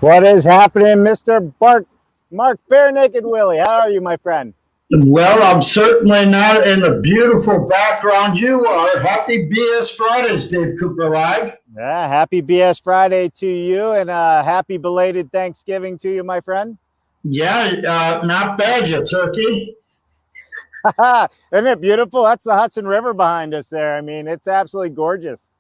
What is happening, Mr. Mark Bare Naked Willie? How are you, my friend? Well, I'm certainly not in the beautiful background you are. Happy BS Fridays, Dave Cooper Live. Yeah, happy BS Friday to you, and happy belated Thanksgiving to you, my friend. Yeah, not bad, you turkey. Isn't it beautiful? That's the Hudson River behind us there. I mean, it's absolutely gorgeous.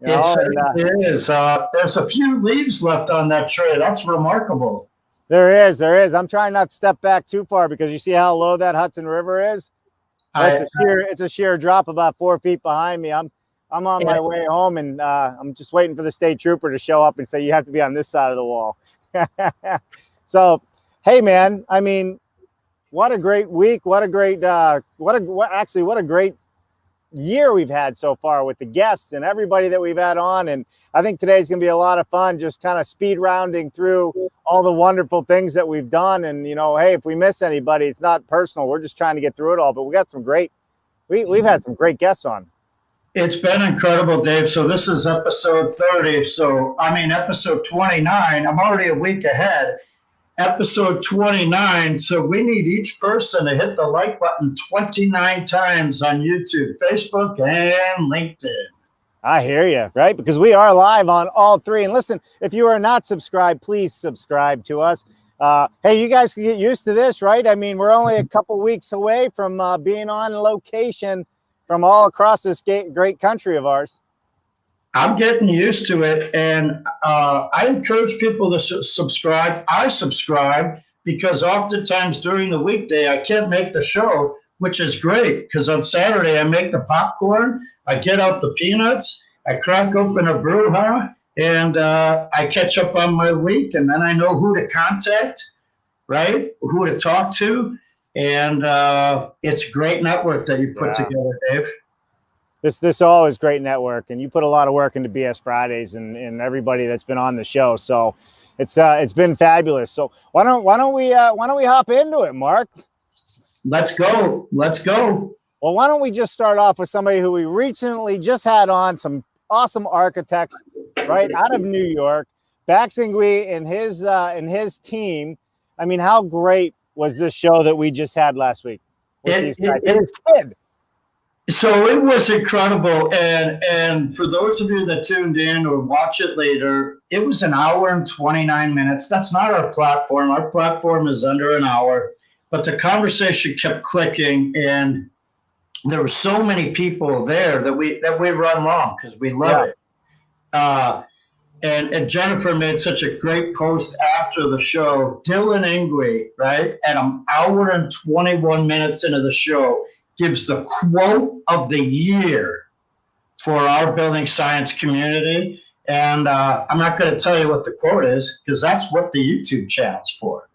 It certainly is. There's a few leaves left on that tree. That's remarkable. There is. I'm trying not to step back too far because you see how low that Hudson River is. It's a sheer drop about 4 feet behind me. I'm on my way home, and I'm just waiting for the state trooper to show up and say you have to be on this side of the wall. So, hey, man. I mean, what a great week! What a great what a great year we've had so far with the guests and everybody that we've had on. And I think today's going to be a lot of fun, just kind of speed rounding through all the wonderful things that we've done. And, hey, if we miss anybody, it's not personal. We're just trying to get through it all. But we got we've had some great guests on. It's been incredible, Dave. So this is episode 30. So, episode 29. I'm already a week ahead. Episode 29. So we need each person to hit the like button 29 times on YouTube, Facebook, and LinkedIn. I hear you, right? Because we are live on all three. And listen, if you are not subscribed, please subscribe to us. Hey, you guys can get used to this, right? I mean, we're only a couple weeks away from being on location from all across this great country of ours. I'm getting used to it, and I encourage people to subscribe. I subscribe because oftentimes during the weekday I can't make the show, which is great because on Saturday I make the popcorn, I get out the peanuts, I crack open a Brewha, and I catch up on my week, and then I know who to contact, right? Who to talk to, and it's a great network that you put together, Dave. This all is great network, and you put a lot of work into BS Fridays and everybody that's been on the show. So it's been fabulous. So why don't we hop into it, Mark? Let's go. Well, why don't we just start off with somebody who we recently just had on, some awesome architects right out of New York, Baxingui and his team. I mean, how great was this show that we just had last week with these guys and his kid? So it was incredible, and for those of you that tuned in or watch it later, it was an hour and 29 minutes. That's not our platform. Our platform is under an hour, but the conversation kept clicking, and there were so many people there that we run long because we love it. And Jennifer made such a great post after the show. Dylan Ingwe, right, at an hour and 21 minutes into the show, gives the quote of the year for our building science community. And I'm not going to tell you what the quote is because that's what the YouTube channel's for.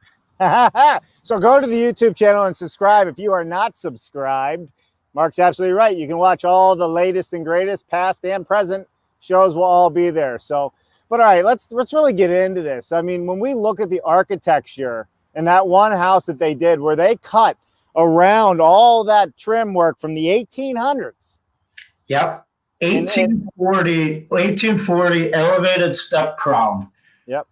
So go to the YouTube channel and subscribe. If you are not subscribed, Mark's absolutely right. You can watch all the latest and greatest, past and present shows will all be there. So, but all right, let's really get into this. I mean, when we look at the architecture in that one house that they did where they cut around all that trim work from the 1800s. Yep. 1840 elevated step crown. Yep.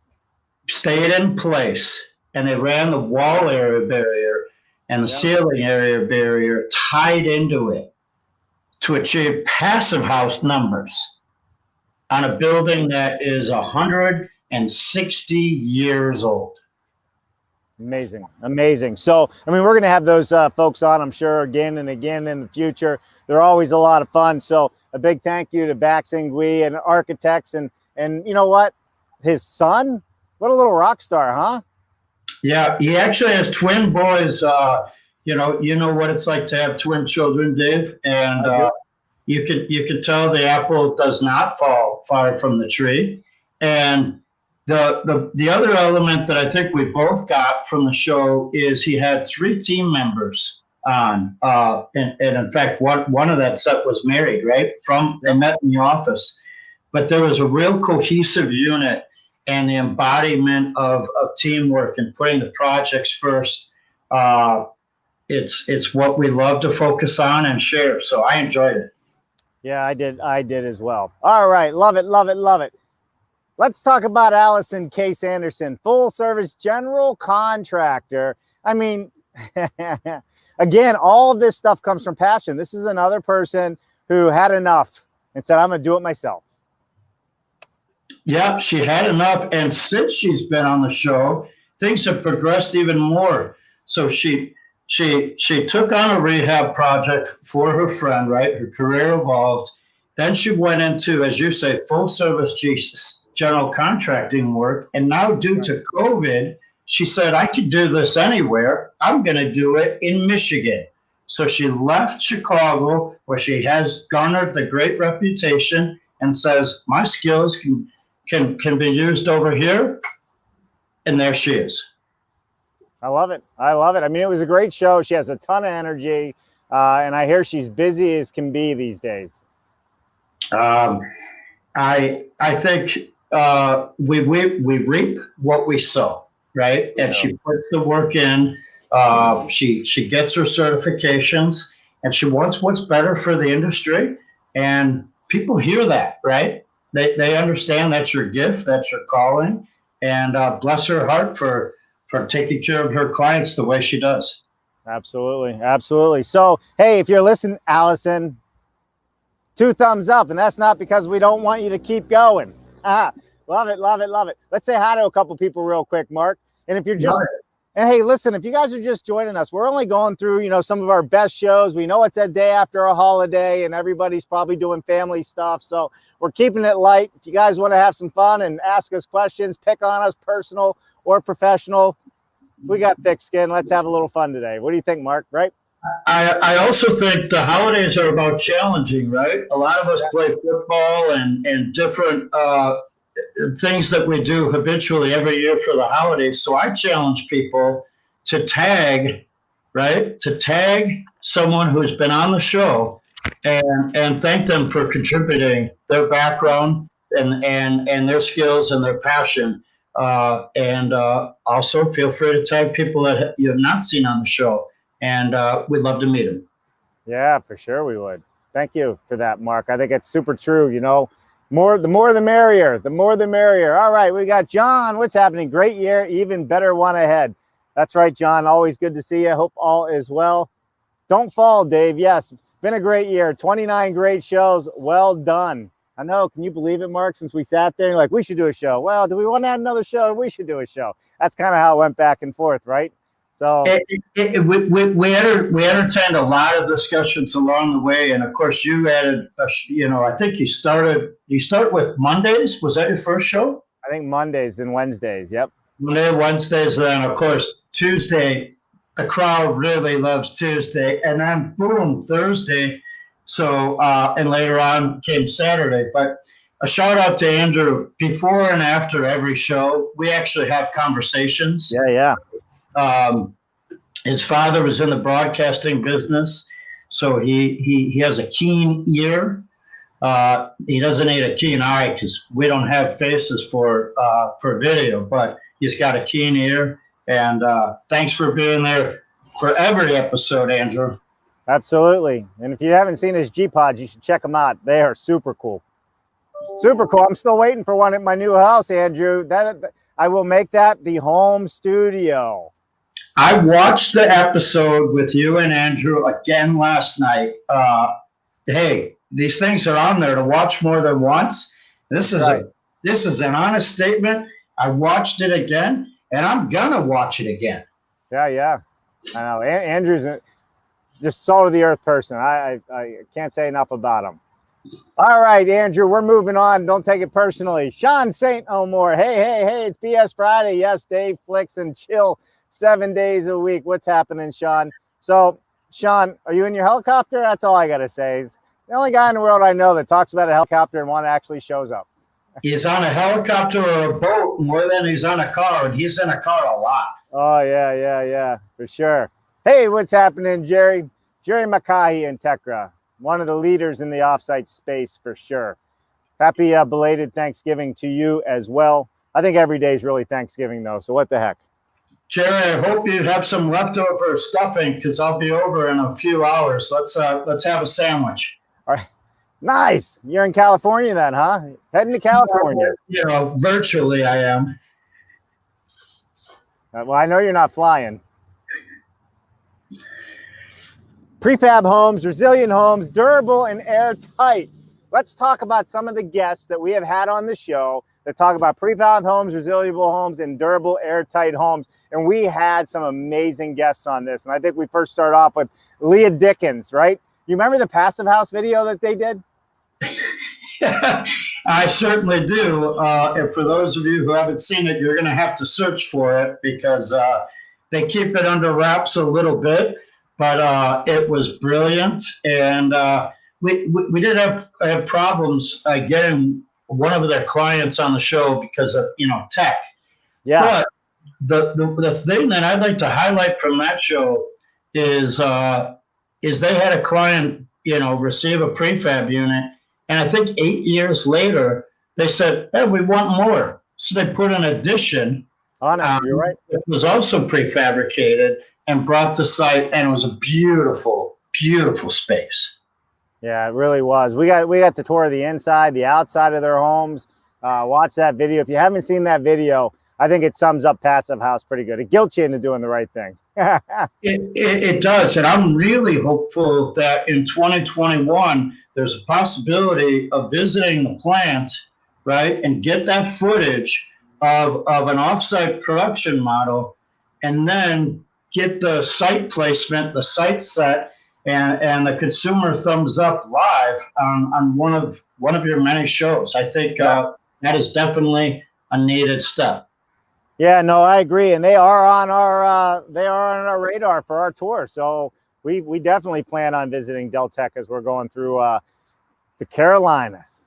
Stayed in place. And they ran the wall area barrier and the ceiling area barrier tied into it to achieve passive house numbers on a building that is 160 years old. Amazing. So, I mean, we're going to have those folks on, I'm sure, again and again in the future. They're always a lot of fun. So a big thank you to Baxingui and architects. And you know what? His son, what a little rock star, huh? Yeah, he actually has twin boys. You know what it's like to have twin children, Dave. And you could tell the apple does not fall far from the tree. And the other element that I think we both got from the show is he had 3 team members on, and in fact one of that set was married, right? They met in the office, but there was a real cohesive unit and the embodiment of teamwork and putting the projects first. It's what we love to focus on and share. So I enjoyed it. Yeah, I did as well. All right, love it. Let's talk about Allyson Case Anderson, full service general contractor. I mean, again, all of this stuff comes from passion. This is another person who had enough and said, I'm going to do it myself. Yeah, she had enough. And since she's been on the show, things have progressed even more. So she took on a rehab project for her friend, right? Her career evolved. Then she went into, as you say, full service general contracting work. And now due to COVID, she said, I could do this anywhere. I'm going to do it in Michigan. So she left Chicago, where she has garnered the great reputation, and says, my skills can be used over here. And there she is. I love it. I love it. I mean, it was a great show. She has a ton of energy. And I hear she's busy as can be these days. I think we reap what we sow, right? And she puts the work in. She gets her certifications, and she wants what's better for the industry. And people hear that, right? They understand that's your gift, that's your calling, and bless her heart for taking care of her clients the way she does. Absolutely, absolutely. So, hey, if you're listening, Allyson, 2 thumbs up, and that's not because we don't want you to keep going. Love it, love it, love it. Let's say hi to a couple people real quick, Mark. And if you're just, and hey, listen, if you guys are just joining us, we're only going through, some of our best shows. We know it's a day after a holiday, and everybody's probably doing family stuff. So we're keeping it light. If you guys want to have some fun and ask us questions, pick on us, personal or professional, we got thick skin. Let's have a little fun today. What do you think, Mark? Right? I also think the holidays are about challenging, right? A lot of us play football and different things that we do habitually every year for the holidays. So I challenge people to tag, right? To tag someone who's been on the show and thank them for contributing their background and their skills and their passion. And also feel free to tag people that you have not seen on the show. And we'd love to meet them. Yeah, for sure we would. Thank you for that, Mark. I think it's super true. The more the merrier. The more the merrier. All right, we got John. What's happening? Great year, even better one ahead. That's right, John. Always good to see you. Hope all is well. Don't fall, Dave. Yes, been a great year. 29 great shows. Well done. I know. Can you believe it, Mark? Since we sat there, like, we should do a show. Well, do we want to have another show? We should do a show. That's kind of how it went back and forth, right? So we entertained a lot of discussions along the way, and of course, you added. I think you start with Mondays. Was that your first show? I think Mondays and Wednesdays. Yep. Monday, Wednesdays, and then of course Tuesday. The crowd really loves Tuesday, and then boom, Thursday. So and later on came Saturday. But a shout out to Andrew. Before and after every show, we actually have conversations. Yeah. His father was in the broadcasting business, so he has a keen ear. He doesn't need a keen eye because we don't have faces for video, but he's got a keen ear. And thanks for being there for every episode, Andrew. Absolutely. And if you haven't seen his G-Pods, you should check them out. They are super cool. Super cool. I'm still waiting for one at my new house, Andrew. I will make that the home studio. I watched the episode with you and Andrew again last night. Hey, these things are on there to watch more than once. This is an honest statement. I watched it again, and I'm gonna watch it again. Yeah. I know. Andrew's just salt of the earth person. I can't say enough about him. All right, Andrew, we're moving on. Don't take it personally. Sean St. Omore. Hey, it's BS Friday. Yes, Dave, flicks, and chill 7 days a week. What's happening, Sean? So, Sean, are you in your helicopter? That's all I got to say. He's the only guy in the world I know that talks about a helicopter and one actually shows up. He's on a helicopter or a boat more than he's on a car, and he's in a car a lot. Oh, yeah, for sure. Hey, what's happening, Jerry? Jerry McCahey in Integro. One of the leaders in the offsite space for sure. Happy belated Thanksgiving to you as well. I think every day is really Thanksgiving though, so what the heck. Jerry, I hope you have some leftover stuffing because I'll be over in a few hours. Let's have a sandwich. All right. Nice. You're in California then, huh? Heading to California. You know, virtually I am. Well, I know you're not flying. Prefab homes, resilient homes, durable and airtight. Let's talk about some of the guests that we have had on the show that talk about prefab homes, resilient homes, and durable airtight homes. And we had some amazing guests on this. And I think we first start off with Leigha Dickens, right? You remember the Passive House video that they did? I certainly do. And for those of you who haven't seen it, you're going to have to search for it because they keep it under wraps a little bit. But it was brilliant. And we did have problems getting one of their clients on the show because of, tech. Yeah. But the thing that I'd like to highlight from that show is they had a client, receive a prefab unit. And I think 8 years later, they said, hey, we want more. So they put an addition on it. You're right. It was also prefabricated and brought to site. And it was a beautiful, beautiful space. Yeah, it really was. We got the tour of the inside, the outside of their homes. Watch that video. If you haven't seen that video, I think it sums up Passive House pretty good. It guilts you into doing the right thing. It does. And I'm really hopeful that in 2021, there's a possibility of visiting the plant, right, and get that footage of an offsite production model and then get the site placement, the site set, and the consumer thumbs up live on one of your many shows. I think that is definitely a needed step. Yeah, no, I agree, and they are on our radar for our tour. So we definitely plan on visiting Deltec as we're going through the Carolinas.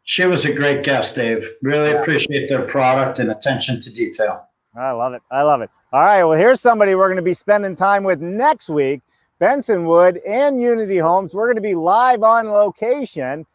She was a great guest, Dave. Really appreciate their product and attention to detail. I love it. I love it. All right, well, here's somebody we're going to be spending time with next week. Benson Wood and Unity Homes. We're going to be live on location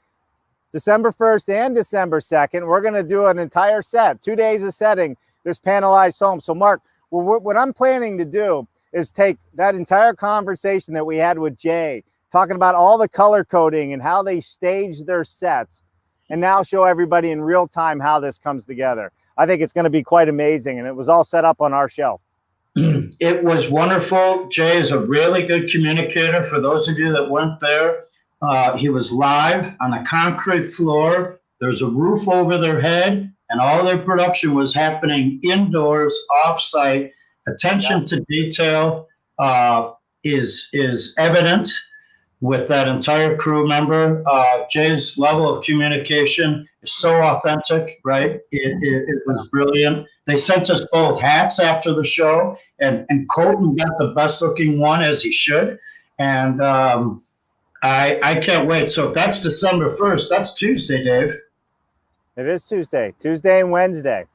December 1st and December 2nd. We're going to do an entire set, 2 days of setting this panelized home. So, Mark, what I'm planning to do is take that entire conversation that we had with Jay, talking about all the color coding and how they stage their sets, and now show everybody in real time how this comes together. I think it's going to be quite amazing, and it was all set up on our show. It was wonderful. Jay is a really good communicator. For those of you that weren't there, he was live on a concrete floor. There's a roof over their head, and all their production was happening indoors, off-site. Attention to detail is evident with that entire crew member. Jay's level of communication is so authentic, right? It was brilliant. They sent us both hats after the show, and Colton got the best looking one, as he should. And I can't wait. So if that's December 1st, that's Tuesday, Dave. It is Tuesday and Wednesday.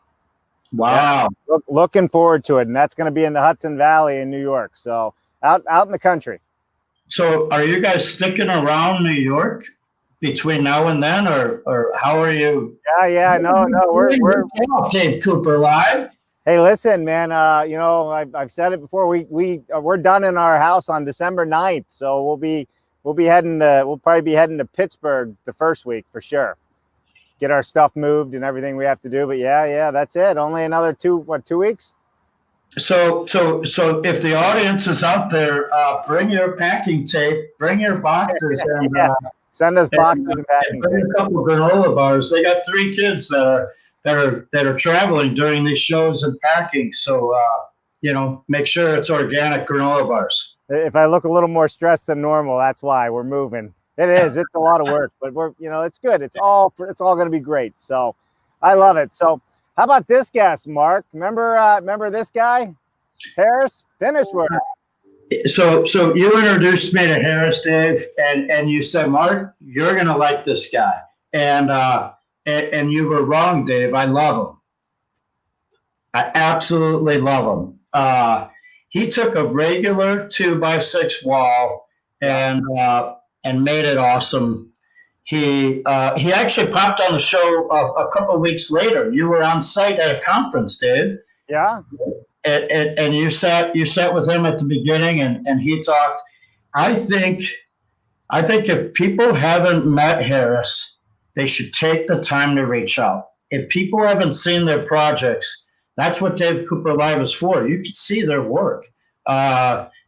Wow. Yeah, looking forward to it. And that's going to be in the Hudson Valley in New York. So out in the country. So are you guys sticking around New York between now and then, or how are you? Yeah. No, we're Dave Cooper live. Hey, listen, man. I've said it before. We're done in our house on December 9th. So we'll probably be heading to Pittsburgh the first week for sure. Get our stuff moved and everything we have to do. But yeah, that's it. Only another 2 weeks. So if the audience is out there, bring your packing tape, bring your boxes, and send us boxes and packing tape. Bring a couple of granola bars. They got 3 kids that are traveling during these shows and packing. So make sure it's organic granola bars. If I look a little more stressed than normal, that's why we're moving. It is. It's a lot of work, but it's good. It's all going to be great. So I love it. So how about this guest, Mark? Remember this guy, Harris? Finish work. So you introduced me to Harris, Dave, and you said, Mark, you're going to like this guy. And you were wrong, Dave. I love him. I absolutely love him. He took a regular 2x6 wall and made it awesome. He actually popped on the show a couple of weeks later. You were on site at a conference, Dave. Yeah. And you sat with him at the beginning, and he talked. I think I think if people haven't met Harris, they should take the time to reach out. If people haven't seen their projects, that's what Dave Cooper Live is for. You can see their work.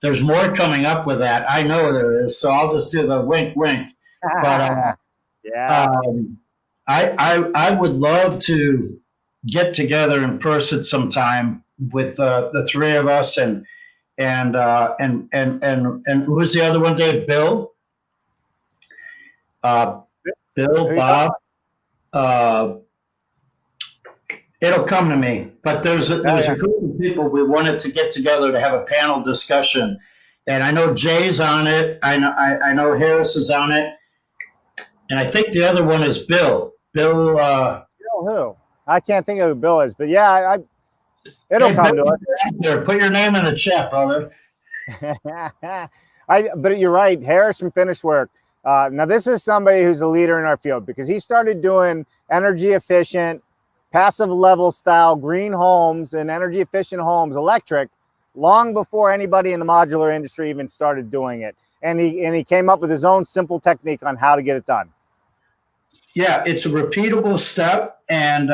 There's more coming up with that. I know there is, so I'll just do the wink, wink. But yeah, I would love to get together in person sometime with the three of us and who's the other one, Dave? Bill, Bob. It'll come to me. But there's a group of people we wanted to get together to have a panel discussion, and I know Jay's on it. I know Harris is on it, and I think the other one is Bill. Bill. Bill who? I can't think of who Bill is, but yeah, it'll come to us. There, put your name in the chat, brother. But you're right, Harris from Finished Work. Now this is somebody who's a leader in our field because he started doing energy efficient, passive level style green homes and energy efficient homes, electric, long before anybody in the modular industry even started doing it. And he came up with his own simple technique on how to get it done. Yeah, it's a repeatable step. And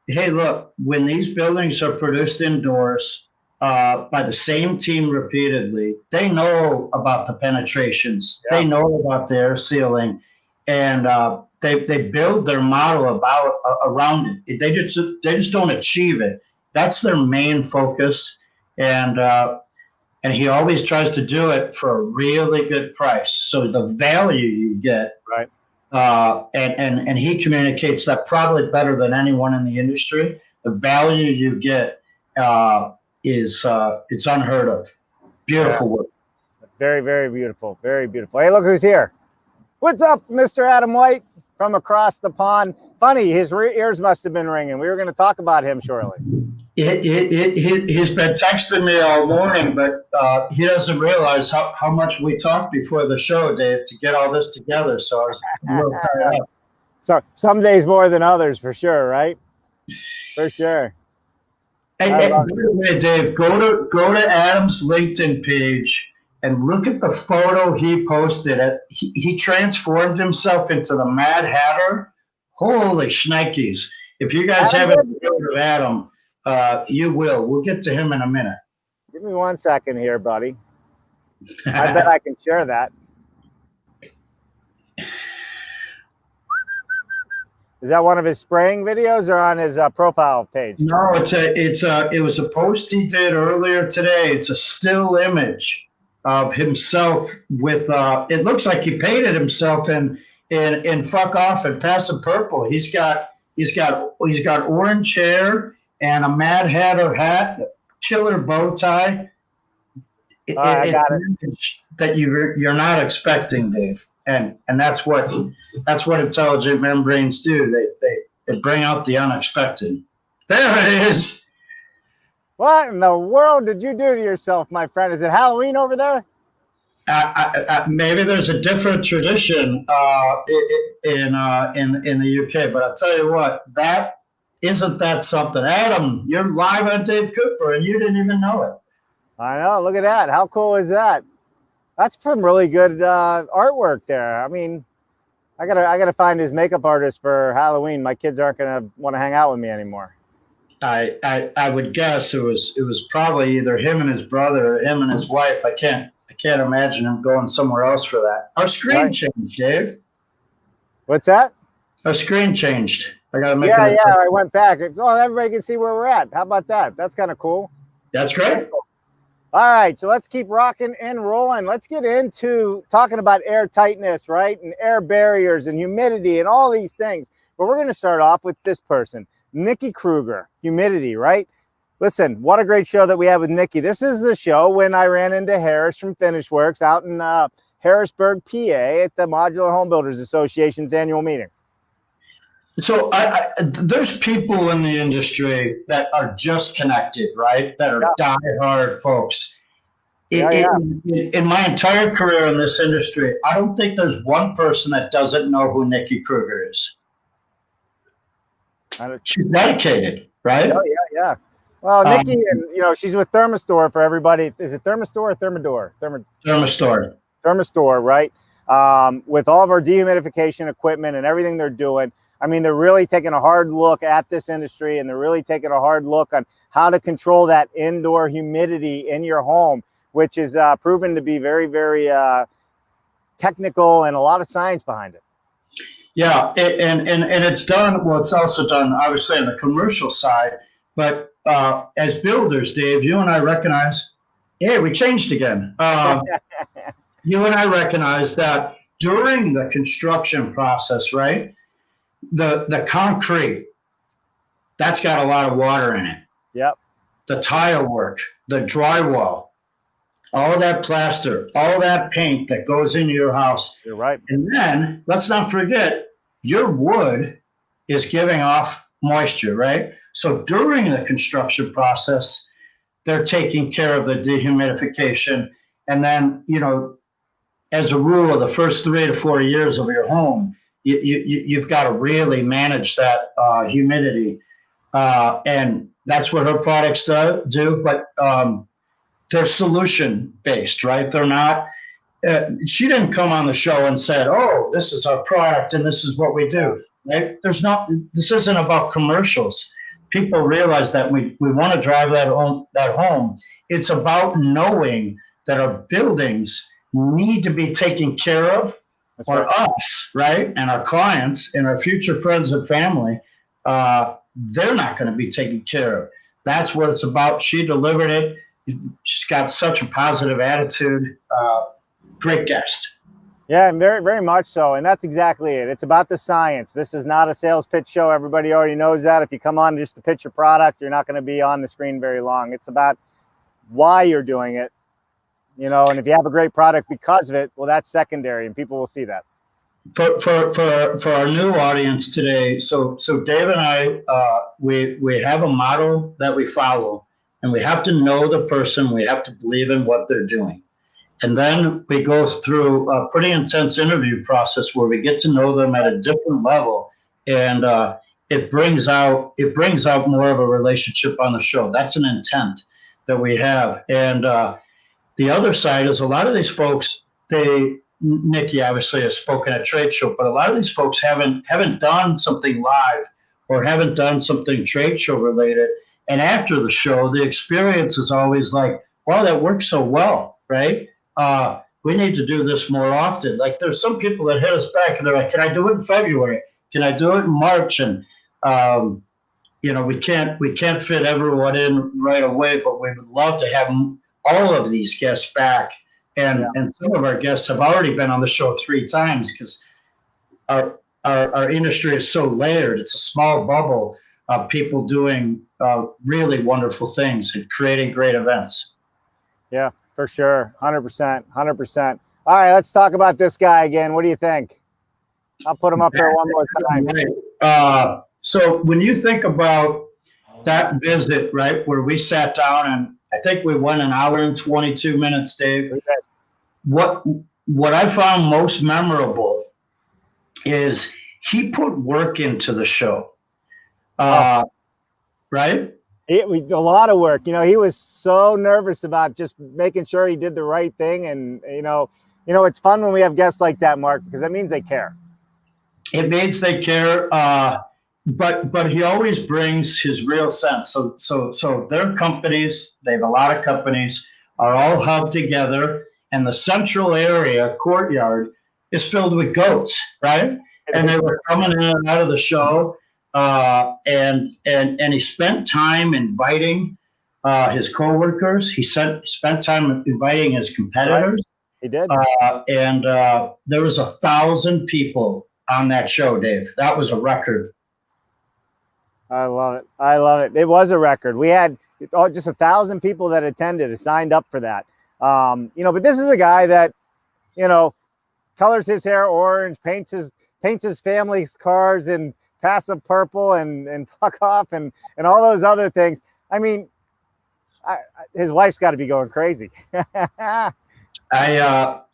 hey, look, when these buildings are produced indoors by the same team repeatedly, they know about the penetrations. Yeah. They know about the air sealing, and they build their model around it. They just don't achieve it. That's their main focus, and he always tries to do it for a really good price. So the value you get, right? And he communicates that probably better than anyone in the industry. The value you get is it's unheard of. Beautiful work. Very, very beautiful. Very beautiful. Hey, look who's here. What's up, Mr. Adam White from across the pond? Funny, his ears must have been ringing. We were going to talk about him shortly. He's been texting me all morning, but he doesn't realize how much we talked before the show, Dave, to get all this together. So I was a little tired up. So some days more than others, for sure, right? For sure. And by the way, Dave, go to Adam's LinkedIn page and look at the photo he posted. He transformed himself into the Mad Hatter. Holy shnikes. If you guys haven't heard of Adam, you will. We'll get to him in a minute. Give me 1 second here, buddy. I bet I can share that. Is that one of his spraying videos or on his profile page? No, it was a post he did earlier today. It's a still image of himself with it looks like he painted himself in fuck off and passive purple. He's got orange hair and a Mad Hatter hat, killer bow tie. I got it. That you're not expecting, Dave, and that's what intelligent membranes do. They bring out the unexpected. There it is. What in the world did you do to yourself, my friend? Is it Halloween over there? Maybe there's a different tradition in the UK, but I'll tell you what, isn't that something? Adam, you're live on Dave Cooper, and you didn't even know it. I know. Look at that. How cool is that? That's some really good artwork there. I mean, I gotta find his makeup artist for Halloween. My kids aren't gonna want to hang out with me anymore. I would guess it was probably either him and his brother or him and his wife. I can't imagine him going somewhere else for that. Our screen changed, Dave. What's that? Our screen changed. I gotta make. Yeah. I went back. Oh, everybody can see where we're at. How about that? That's kind of cool. That's great. All right, so let's keep rocking and rolling. Let's get into talking about air tightness, right? And air barriers and humidity and all these things. But we're going to start off with this person, Nikki Kruger, humidity, right? Listen, what a great show that we have with Nikki. This is the show when I ran into Harris from Finished Works out in Harrisburg, PA at the Modular Home Builders Association's annual meeting. So there's people in the industry that are just connected, right? That are diehard folks. In my entire career in this industry, I don't think there's one person that doesn't know who Nikki Kruger is. She's dedicated, right? Oh, yeah. Well, Nikki, and she's with Thermistore for everybody. Is it Thermistore or Thermador? Thermistore. Thermistore, right? with all of our dehumidification equipment and everything they're doing. I mean, they're really taking a hard look at this industry, and they're really taking a hard look on how to control that indoor humidity in your home, which is proven to be very, very technical and a lot of science behind it. Yeah, and it's done. Well, it's also done, obviously, on the commercial side. But as builders, Dave, you and I recognize, hey, we changed again. You and I recognize that during the construction process, right? The concrete, that's got a lot of water in it. Yep. The tile work, the drywall, all that plaster, all that paint that goes into your house. You're right. And then let's not forget, your wood is giving off moisture, right? So during the construction process, they're taking care of the dehumidification. And then, you know, as a rule, the first 3 to 4 years of your home, you've got to really manage that humidity. And that's what her products do. But they're solution-based, right? They're not, she didn't come on the show and said, oh, this is our product and this is what we do, right? This isn't about commercials. People realize that we want to drive that home. It's about knowing that our buildings need to be taken care of. That's or right. Us, right? And our clients and our future friends and family, they're not going to be taken care of. That's what it's about. She delivered it. She's got such a positive attitude. Great guest. Yeah, and very, very much so. And that's exactly it. It's about the science. This is not a sales pitch show. Everybody already knows that. If you come on just to pitch your product, you're not going to be on the screen very long. It's about why you're doing it, you know, and if you have a great product because of it, well, that's secondary and people will see that. For our new audience today, so Dave and I, we have a model that we follow, and we have to know the person. We have to believe in what they're doing. And then we go through a pretty intense interview process where we get to know them at a different level. And it brings out more of a relationship on the show. That's an intent that we have. And the other side is a lot of these folks, Nikki obviously has spoken at trade show, but a lot of these folks haven't done something live or haven't done something trade show related. And after the show, the experience is always like, wow, that works so well, right? We need to do this more often. Like there's some people that hit us back and they're like, can I do it in February? Can I do it in March? And, you know, we can't fit everyone in right away, but we would love to have all of these guests back. And some of our guests have already been on the show 3 times because our industry is so layered. It's a small bubble of people doing really wonderful things and creating great events. Yeah, for sure. 100%. 100%. All right, let's talk about this guy again. What do you think? I'll put him up there one more time. So when you think about that visit, right, where we sat down and I think we went an hour and 22 minutes, Dave. What I found most memorable is he put work into the show, right? A lot of work. You know, he was so nervous about just making sure he did the right thing. And, you know, it's fun when we have guests like that, Mark, because that means they care. It means they care. But he always brings his real sense. So their companies, they have a lot of companies, are all hubbed together, and the central area courtyard is filled with goats, right? And they were coming in and out of the show, and he spent time inviting his coworkers. He spent time inviting his competitors. He did, and there was 1,000 people on that show, Dave. That was a record. I love it. I love it. It was a record. We had just 1,000 people that attended and signed up for that. You know, but this is a guy that, you know, colors his hair orange, paints his family's cars in passive purple and fuck off and all those other things. I mean, his wife's got to be going crazy.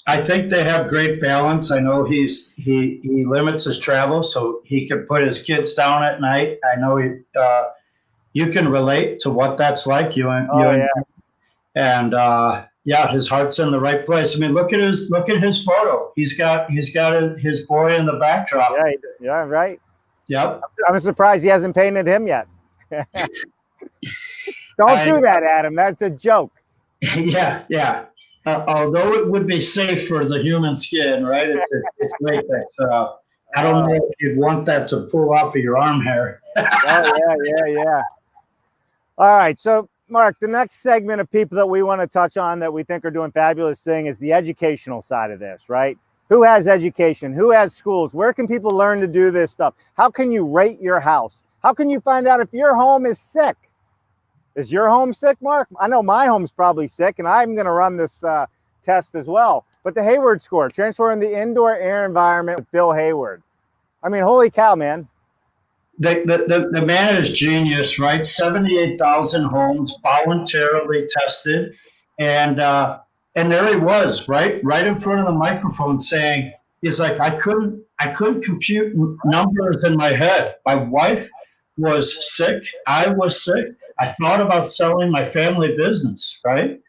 I think they have great balance. I know he limits his travel so he can put his kids down at night. I know you can relate to what that's like. And Yeah, his heart's in the right place. I mean, look at his photo. He's got his boy in the backdrop. Yeah, yeah, right. Yep. I'm surprised he hasn't painted him yet. Don't do that, Adam. That's a joke. Yeah, yeah. Although it would be safe for the human skin, right? It's latex. I don't know if you'd want that to pull off of your arm hair. Oh, yeah. All right. So, Mark, the next segment of people that we want to touch on that we think are doing fabulous thing is the educational side of this, right? Who has education? Who has schools? Where can people learn to do this stuff? How can you rate your house? How can you find out if your home is sick? Is your home sick, Mark? I know my home's probably sick, and I'm going to run this test as well. But the Hayward score, transferring the indoor air environment with Bill Hayward. I mean, holy cow, man. The man is genius, right? 78,000 homes voluntarily tested. And there he was, right in front of the microphone saying, he's like, I couldn't compute numbers in my head. My wife was sick. I was sick. I thought about selling my family business, right?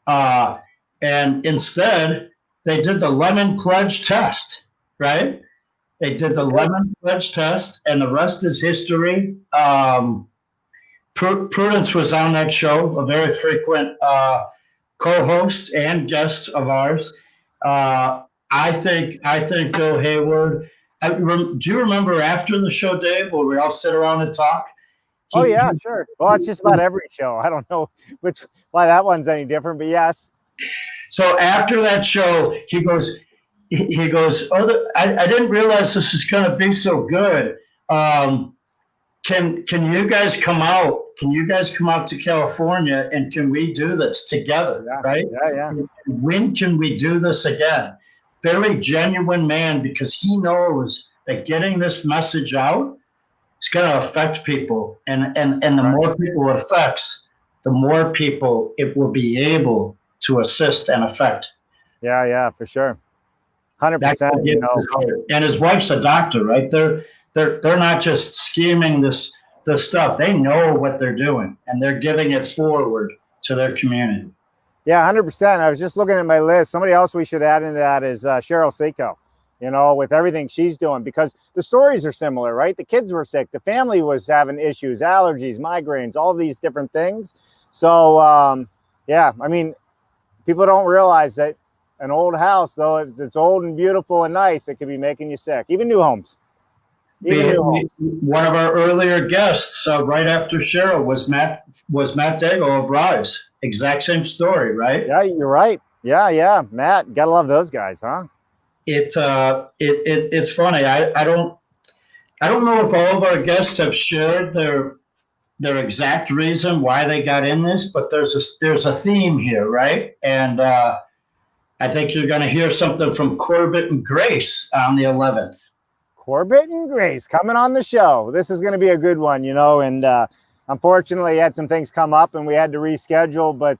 And instead, they did the lemon pledge test, right? They did the lemon pledge test, and the rest is history. Prudence was on that show, a very frequent co-host and guest of ours. I think Bill Hayward. Do you remember after the show, Dave, where we all sit around and talk? Oh yeah, sure. Well, it's just about every show. I don't know why that one's any different, but yes. So after that show, he goes, oh, I didn't realize this was going to be so good. Can you guys come out? Can you guys come out to California and can we do this together? Yeah, right? Yeah. When can we do this again? Very genuine man, because he knows that getting this message out is going to affect people, and the more people it affects, the more people it will be able to assist and affect. Yeah, for sure. 100%. You know. And his wife's a doctor, right? They're not just scheming this stuff. They know what they're doing, and they're giving it forward to their community. Yeah, 100%. I was just looking at my list. Somebody else we should add into that is Cheryl Seiko, you know, with everything she's doing, because the stories are similar, right? The kids were sick. The family was having issues, allergies, migraines, all these different things. So, yeah, I mean, people don't realize that an old house, though it's old and beautiful and nice, it could be making you sick. Even new homes. One of our earlier guests, right after Cheryl, was Matt Dago of Rise. Exact same story, right? Yeah, you're right. Yeah. Matt, gotta love those guys, huh? It's funny. I don't know if all of our guests have shared their exact reason why they got in this, but there's a theme here, right? And I think you're going to hear something from Corbett and Grace on the 11th. Corbett and Grace coming on the show. This is going to be a good one, you know, and unfortunately had some things come up and we had to reschedule, but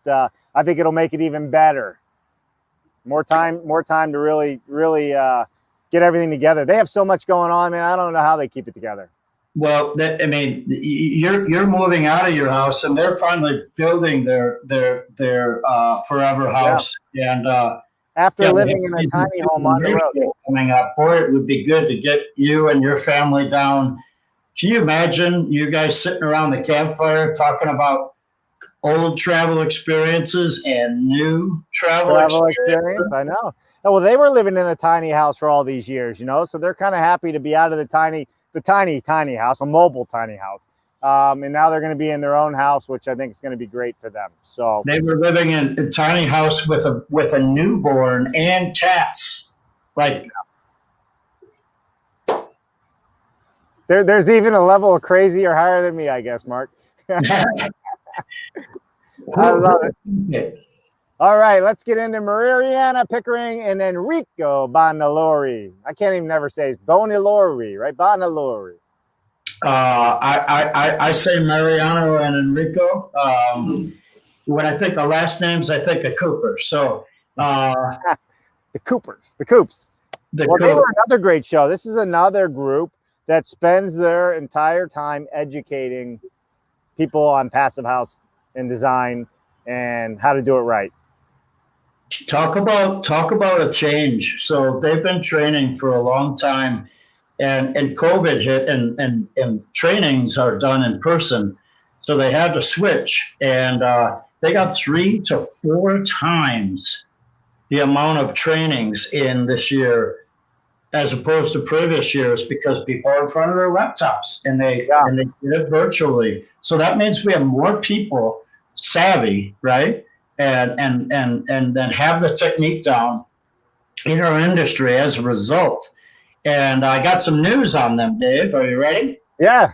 I think it'll make it even better. More time to really get everything together. They have so much going on, man. I don't know how they keep it together. Well, I mean, you're moving out of your house, and they're finally building their forever house. Yeah. And after living in a tiny home on the road, coming up, boy, it would be good to get you and your family down. Can you imagine you guys sitting around the campfire talking about old travel experiences and new travel experience? I know. Well, they were living in a tiny house for all these years, you know, so they're kind of happy to be out of the tiny house, a mobile tiny house. And now they're going to be in their own house, which I think is going to be great for them. So they were living in a tiny house with a newborn and cats. Like there's even a level of crazy or higher than me, I guess, Mark. I love it. All right, let's get into Mariana Pickering and Enrico Bonalori. I can't even never say it's Bonalori, right? Bonalori. I say Mariano and Enrico. When I think of last names, I think of Cooper. So the Coopers, the Coops. They were another great show. This is another group that spends their entire time educating people on passive house and design and how to do it right. Talk about a change. So they've been training for a long time, and COVID hit, and trainings are done in person, so they had to switch, and they got 3 to 4 times the amount of trainings in this year as opposed to previous years because people are in front of their laptops and they did it virtually. So that means we have more people savvy, right? And then have the technique down in our industry as a result. And I got some news on them, Dave. Are you ready? Yeah.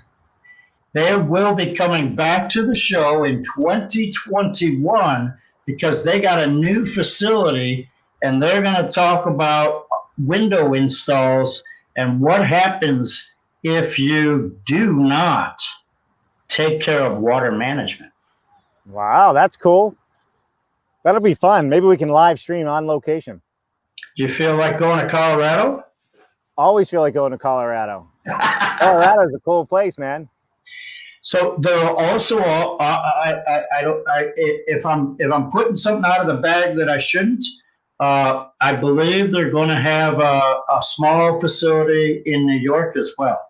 They will be coming back to the show in 2021 because they got a new facility and they're going to talk about window installs and what happens if you do not take care of water management. Wow, that's cool. That'll be fun. Maybe we can live stream on location. Do you feel like going to Colorado? Always feel like going to Colorado. Colorado's a cool place, man. So there are also, if I'm putting something out of the bag that I shouldn't, I believe they're going to have a small facility in New York as well.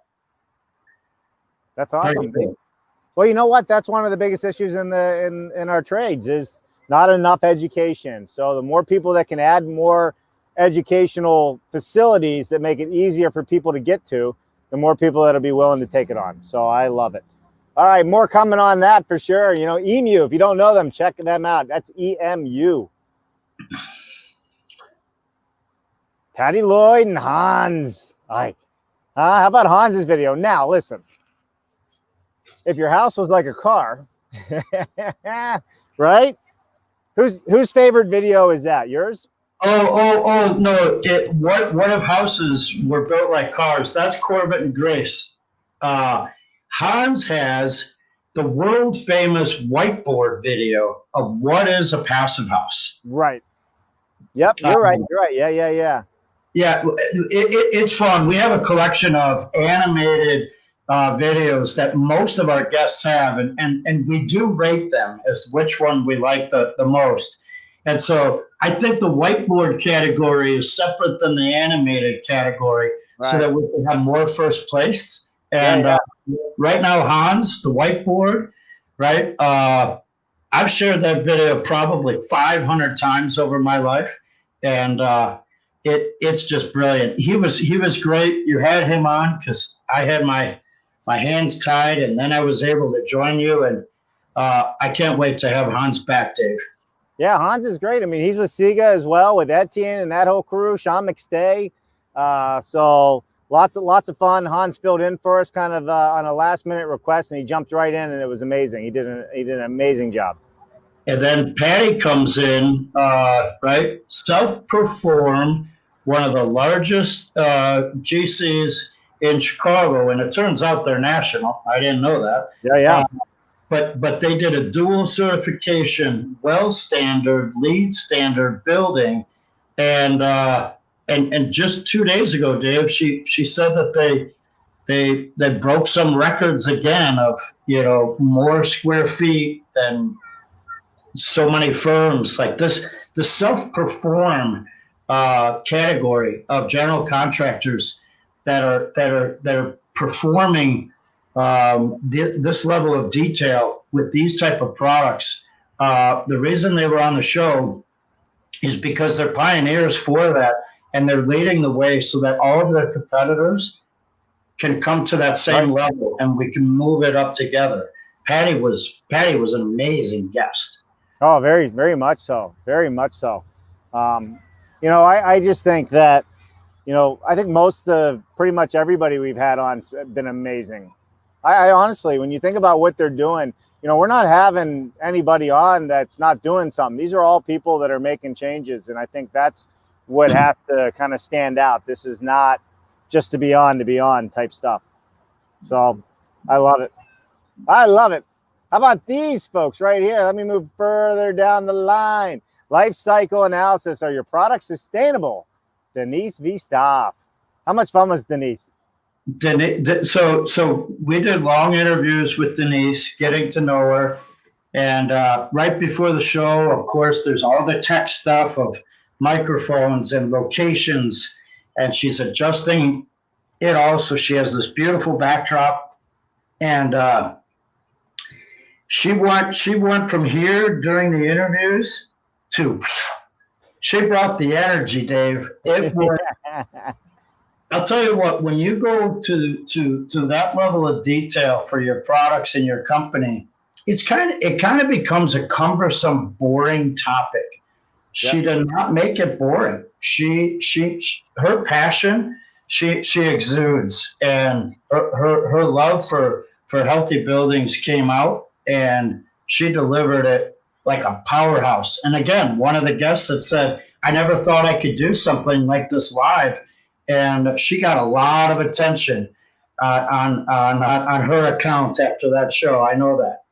That's awesome. Cool. Well, you know what? That's one of the biggest issues in our trades is not enough education. So the more people that can add more educational facilities that make it easier for people to get to, the more people that'll be willing to take it on. So I love it. All right, more coming on that for sure. You know, EMU, if you don't know them, check them out. That's EMU. Patty Lloyd and Hans. Like, how about Hans's video? Now, listen. If your house was like a car, right? Whose favorite video is that? Yours? Oh, no. What if houses were built like cars? That's Corbett and Grace. Hans has the world famous whiteboard video of what is a passive house. Right. Yep, you're right. You're right. Yeah. Yeah, it's fun. We have a collection of animated videos that most of our guests have, and we do rate them as which one we like the most. And so I think the whiteboard category is separate than the animated category, right, so that we can have more first place. And right now, Hans, the whiteboard, right? I've shared that video probably 500 times over my life, and it's just brilliant. He was great. You had him on because I had my hands tied, and then I was able to join you, and I can't wait to have Hans back, Dave. Yeah, Hans is great. I mean, he's with Siga as well, with Etienne and that whole crew, Sean McStay. So lots of fun. Hans filled in for us kind of on a last-minute request, and he jumped right in, and it was amazing. He did an amazing job. And then Patty comes in, right? Self-perform, one of the largest GCs in Chicago, and it turns out they're national. I didn't know that. Yeah. But they did a dual certification, well standard, lead standard building, and just 2 days ago, Dave, she said that they broke some records again of more square feet than so many firms like this. The self-perform category of general contractors that are performing this level of detail with these type of products. The reason they were on the show is because they're pioneers for that, and they're leading the way so that all of their competitors can come to that same level, and we can move it up together. Patty was an amazing guest. Oh, very, very much so. Very much so. I just think that, I think pretty much everybody we've had on has been amazing. I honestly, when you think about what they're doing, we're not having anybody on that's not doing something. These are all people that are making changes. And I think that's what has to kind of stand out. This is not just to be on type stuff. So I love it. How about these folks right here? Let me move further down the line. Life cycle analysis. Are your products sustainable? Denise V. Stoff. How much fun was Denise? So we did long interviews with Denise, getting to know her. And right before the show, of course, there's all the tech stuff of microphones and locations, and she's adjusting it all. So she has this beautiful backdrop, and she went from here during the interviews to. She brought the energy, Dave. It was. I'll tell you what. When you go to that level of detail for your products and your company, it kind of becomes a cumbersome, boring topic. She did not make it boring. Her passion, she exudes, and her love for healthy buildings came out, and she delivered it like a powerhouse. And again, one of the guests that said, "I never thought I could do something like this live," and she got a lot of attention on her account after that show. I know that.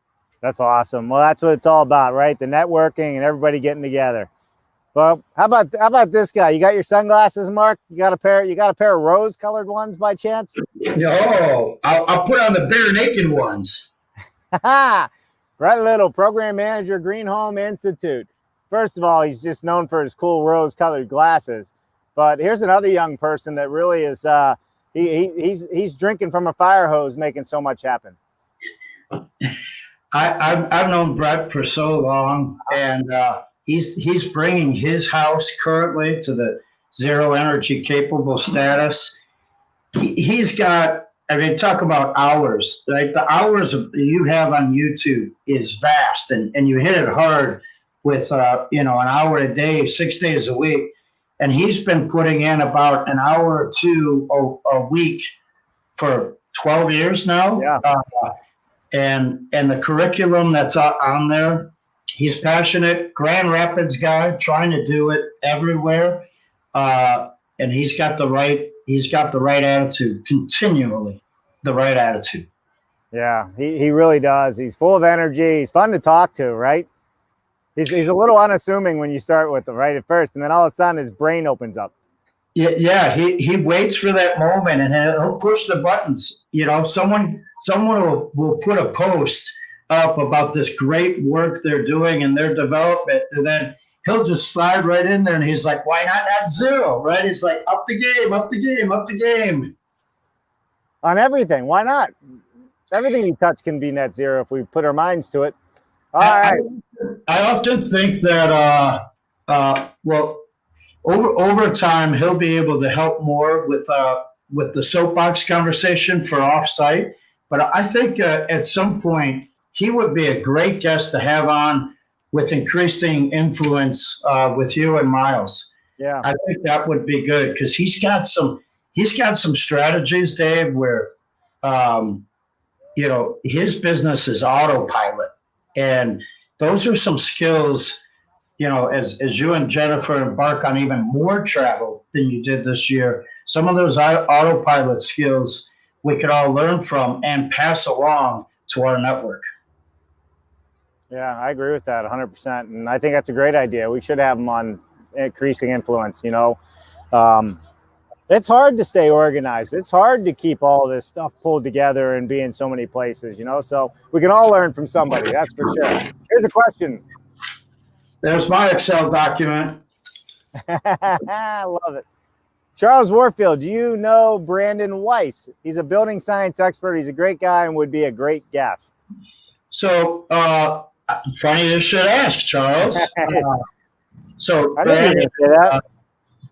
That's awesome. Well, that's what it's all about, right? The networking and everybody getting together. Well, how about this guy? You got your sunglasses, Mark? You got a pair of rose-colored ones by chance? No, I'll put on the bare naked ones. Brett Little, program manager, Green Home Institute. First of all, he's just known for his cool rose-colored glasses. But here's another young person that really is he's drinking from a fire hose, making so much happen. I've known Brett for so long, and he's bringing his house currently to the zero energy capable status. He's got, I mean, talk about hours. Like the hours you have on YouTube is vast, and you hit it hard with an hour a day, 6 days a week. And he's been putting in about an hour or two a week for 12 years now. Yeah. And the curriculum that's on there, he's passionate, Grand Rapids guy, trying to do it everywhere, and he's got the right attitude, continually the right attitude. Yeah, he really does. He's full of energy. He's fun to talk to, right? He's a little unassuming when you start with him, right, at first, and then all of a sudden his brain opens up. Yeah. He waits for that moment, and he'll push the buttons. Someone will put a post up about this great work they're doing in their development, and then he'll just slide right in there, and he's like, "Why not at zero?" Right? He's like, "Up the game, up the game, up the game." On everything, why not? Everything you touch can be net zero if we put our minds to it. All right. I often think that over time he'll be able to help more with the soapbox conversation for offsite. But I think at some point he would be a great guest to have on with increasing influence with you and Miles. Yeah, I think that would be good because he's got some strategies, Dave, where his business is autopilot, and those are some skills. As you and Jennifer embark on even more travel than you did this year, some of those autopilot skills we could all learn from and pass along to our network. Yeah, I agree with that 100%. And I think that's a great idea. We should have them on increasing influence. It's hard to stay organized. It's hard to keep all this stuff pulled together and be in so many places, so we can all learn from somebody. That's for sure. Here's a question. There's my Excel document. I love it. Charles Warfield, do you know Brandon Weiss? He's a building science expert. He's a great guy and would be a great guest. So, funny you should ask, Charles. So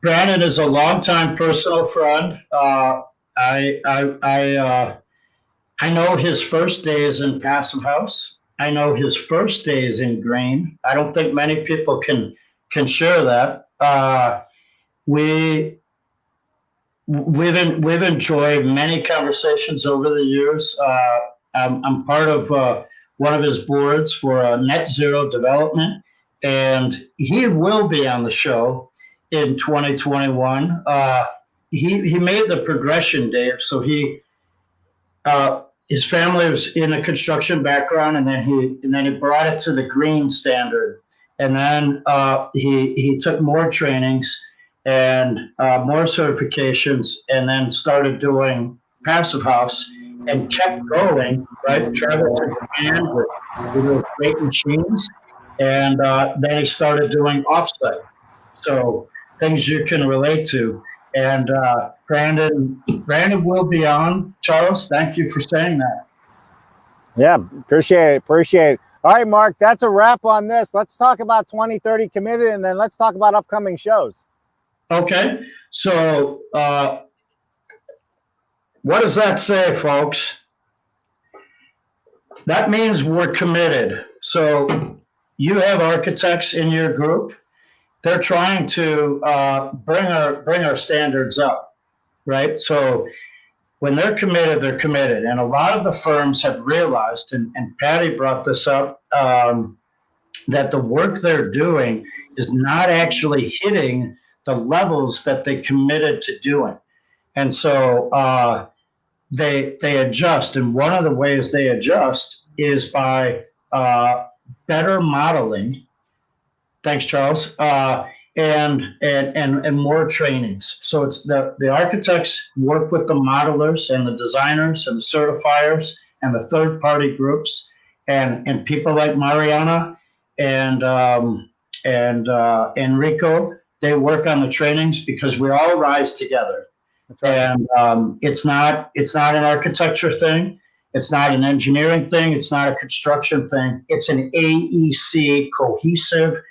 Brandon is a longtime personal friend. I know his first days in Passive House. I know his first days in Green. I don't think many people can share that. We've enjoyed many conversations over the years. I'm part of one of his boards for net zero development, and he will be on the show in 2021. He made the progression, Dave. So his family was in a construction background, and then he brought it to the green standard, and then he took more trainings and more certifications, and then started doing Passive House and kept going. Right, traveled to Japan We do great machines. And then he started doing offsite. So things you can relate to. And Brandon will be on. Charles, thank you for saying that. Yeah, appreciate it. All right, Mark, that's a wrap on this. Let's talk about 2030 Committed, and then let's talk about upcoming shows. Okay, so what does that say, folks? That means we're committed. So you have architects in your group. They're trying to bring our standards up, right? So when they're committed, and a lot of the firms have realized, and Patty brought this up, that the work they're doing is not actually hitting the levels that they committed to doing. And so they adjust. And one of the ways they adjust is by better modeling. Thanks, Charles. And more trainings. So it's the architects work with the modelers and the designers and the certifiers and the third-party groups and people like Mariana and Enrico. They work on the trainings because we all rise together. That's right. And it's not an architecture thing. It's not an engineering thing. It's not a construction thing. It's an AEC cohesive.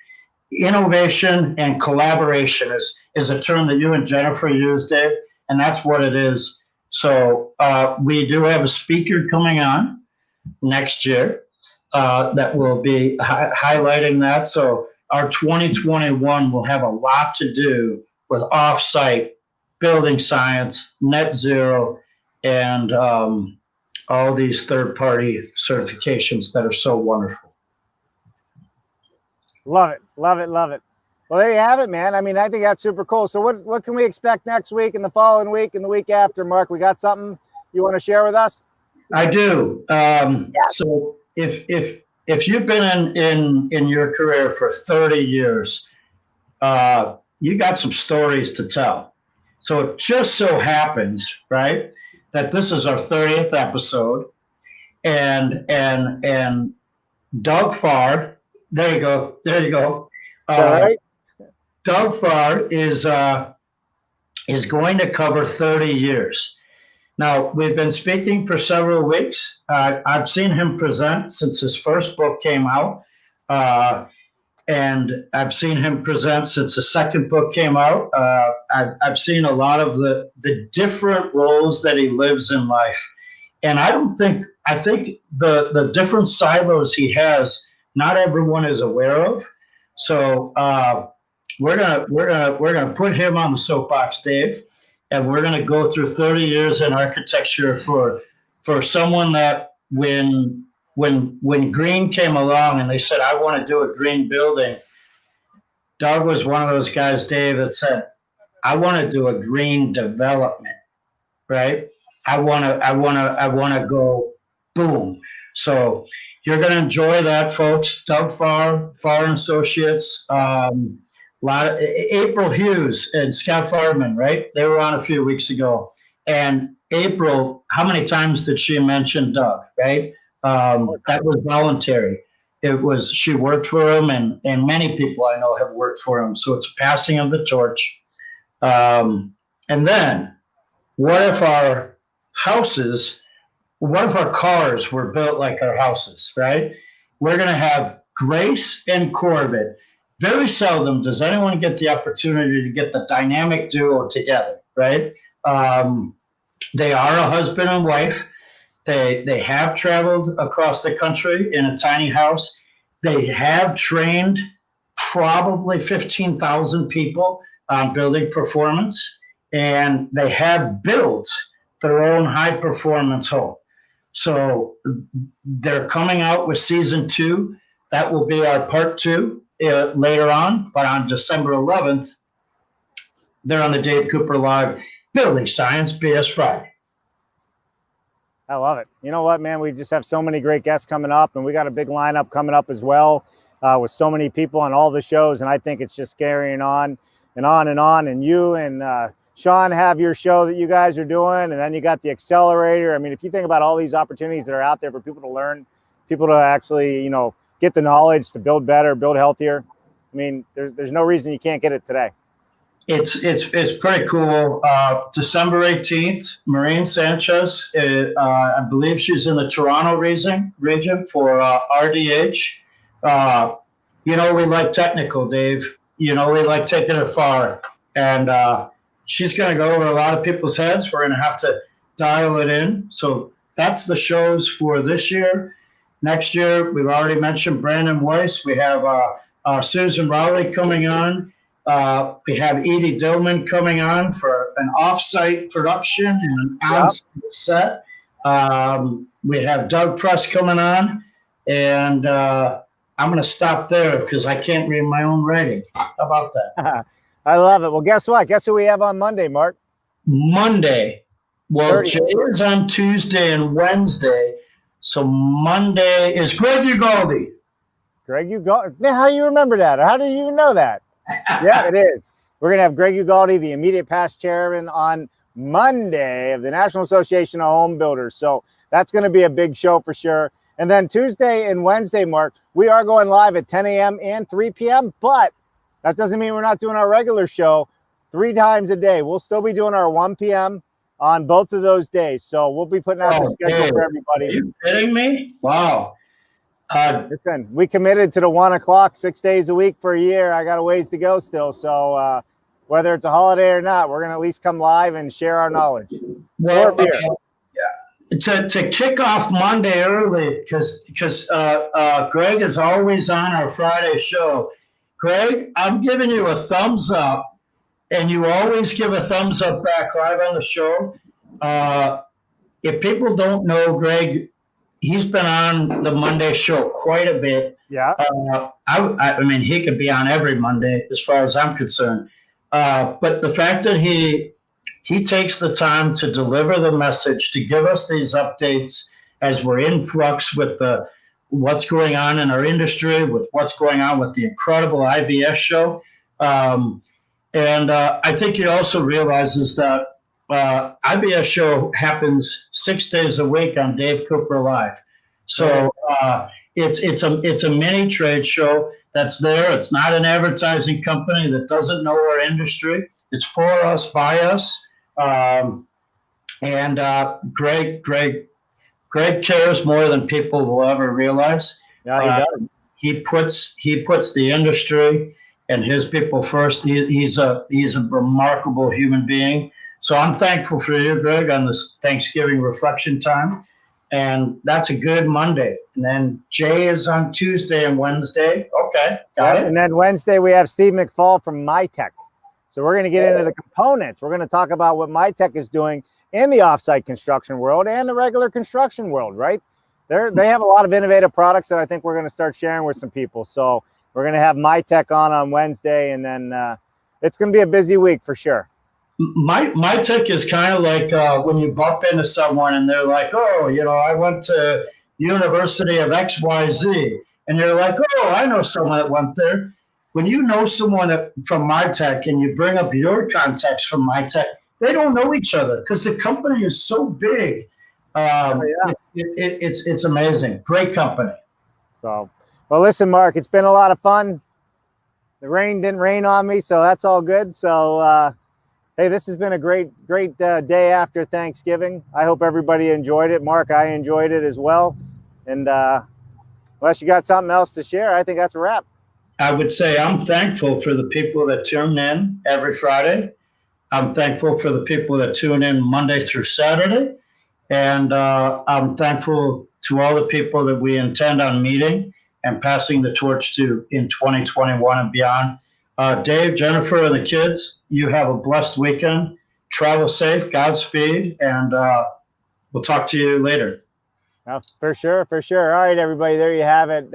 Innovation and collaboration is a term that you and Jennifer used, Dave, and that's what it is. So we do have a speaker coming on next year that will be highlighting that. So our 2021 will have a lot to do with offsite, building science, net zero, and all these third-party certifications that are so wonderful. Love it. Well, there you have it, man. I mean, I think that's super cool. So what can we expect next week and the following week and the week after, Mark? We got something you want to share with us? I do. So if you've been in your career for 30 years, you got some stories to tell. So it just so happens, right, that this is our 30th episode, and Doug Farr. There you go. All right. Doug Farr is going to cover 30 years. Now, we've been speaking for several weeks. I've seen him present since his first book came out, and I've seen him present since the second book came out. I've seen a lot of the different roles that he lives in life, and I think the different silos he has, not everyone is aware of. So we're gonna put him on the soapbox, Dave, and we're gonna go through 30 years in architecture for someone that when green came along and they said, I want to do a green building, Doug was one of those guys, Dave, that said, I want to do a green development, right? I want to go boom. So you're going to enjoy that, folks. Doug Farr and Associates, April Hughes and Scott Farman, right? They were on a few weeks ago. And April, how many times did she mention Doug, right? That was voluntary. She worked for him, and many people I know have worked for him. So it's a passing of the torch. And then what if our cars were built like our houses, right? We're going to have Grace and Corbett. Very seldom does anyone get the opportunity to get the dynamic duo together, right? They are a husband and wife. They have traveled across the country in a tiny house. They have trained probably 15,000 people on building performance, and they have built their own high-performance home. So they're coming out with season 2. That will be our part 2 later on. But on December 11th, they're on the Dave Cooper Live Building Science BS Friday. I love it. You know what, man? We just have so many great guests coming up, and we got a big lineup coming up as well with so many people on all the shows. And I think it's just carrying on and on and on. And you and Sean have your show that you guys are doing, and then you got the accelerator. I mean, if you think about all these opportunities that are out there for people to learn people to actually, get the knowledge to build better, build healthier. I mean, there's no reason you can't get it today. It's pretty cool. December 18th, Maureen Sanchez, I believe she's in the Toronto region for RDH. We like technical, Dave. We like taking it far. And she's going to go over a lot of people's heads. We're going to have to dial it in. So that's the shows for this year. Next year, we've already mentioned Brandon Weiss. We have Susan Rowley coming on. We have Edie Dillman coming on for an off-site production and an on-site set. We have Doug Press coming on, and I'm going to stop there because I can't read my own writing. How about that? I love it. Well, guess what? Guess who we have on Monday, Mark? Monday. Well, Jay is on Tuesday and Wednesday, so Monday is Greg Ugaldi. Greg Ugaldi? Man, how do you remember that? How do you know that? Yeah, it is. We're going to have Greg Ugaldi, the immediate past chairman, on Monday of the National Association of Home Builders. So that's going to be a big show for sure. And then Tuesday and Wednesday, Mark, we are going live at 10 a.m. and 3 p.m., but that doesn't mean we're not doing our regular show 3 times a day. We'll still be doing our 1 p.m. on both of those days. So we'll be putting out the schedule for everybody. Are you kidding me? Wow. Listen, we committed to the 1 o'clock 6 days a week for a year. I got a ways to go still. So whether it's a holiday or not, we're going to at least come live and share our knowledge. Well, to kick off Monday early, because Greg is always on our Friday show. Greg, I'm giving you a thumbs up, and you always give a thumbs up back live on the show. If people don't know Greg, he's been on the Monday show quite a bit. Yeah. I mean, he could be on every Monday as far as I'm concerned. But the fact that he takes the time to deliver the message, to give us these updates as we're in flux with what's going on in our industry, with what's going on with the incredible IBS show. And I think he also realizes that IBS show happens 6 days a week on Dave Cooper Live. So it's a mini trade show that's there. It's not an advertising company that doesn't know our industry. It's for us, by us. Greg cares more than people will ever realize. Yeah, he does. He puts the industry and his people first. He's a remarkable human being. So I'm thankful for you, Greg, on this Thanksgiving reflection time. And that's a good Monday. And then Jay is on Tuesday and Wednesday. Okay, got it. And then Wednesday we have Steve McFall from MyTech. So we're going to get into the components. We're going to talk about what MyTech is doing in the offsite construction world and the regular construction world, right? They have a lot of innovative products that I think we're going to start sharing with some people. So we're going to have MyTech on Wednesday, and then it's going to be a busy week for sure. MyTech is kind of like when you bump into someone and they're like, oh, I went to University of XYZ. And you're like, oh, I know someone that went there. When you know someone from MyTech and you bring up your contacts from MyTech, they don't know each other because the company is so big. It's amazing. Great company. So, well, listen, Mark, it's been a lot of fun. The rain didn't rain on me, so that's all good. So, hey, this has been a great day after Thanksgiving. I hope everybody enjoyed it. Mark, I enjoyed it as well. And unless you got something else to share, I think that's a wrap. I would say I'm thankful for the people that tune in every Friday. I'm thankful for the people that tune in Monday through Saturday. And I'm thankful to all the people that we intend on meeting and passing the torch to in 2021 and beyond. Dave, Jennifer, and the kids, you have a blessed weekend. Travel safe, Godspeed, and we'll talk to you later. For sure. All right, everybody, there you have it.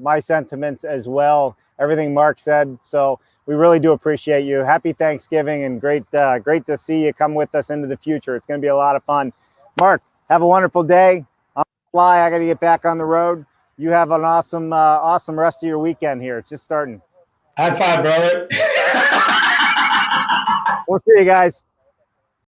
My sentiments as well. Everything Mark said. So we really do appreciate you. Happy Thanksgiving, and great to see you come with us into the future. It's going to be a lot of fun. Mark, have a wonderful day. I'm fly. I got to get back on the road. You have an awesome rest of your weekend here. It's just starting. High five, brother. We'll see you guys.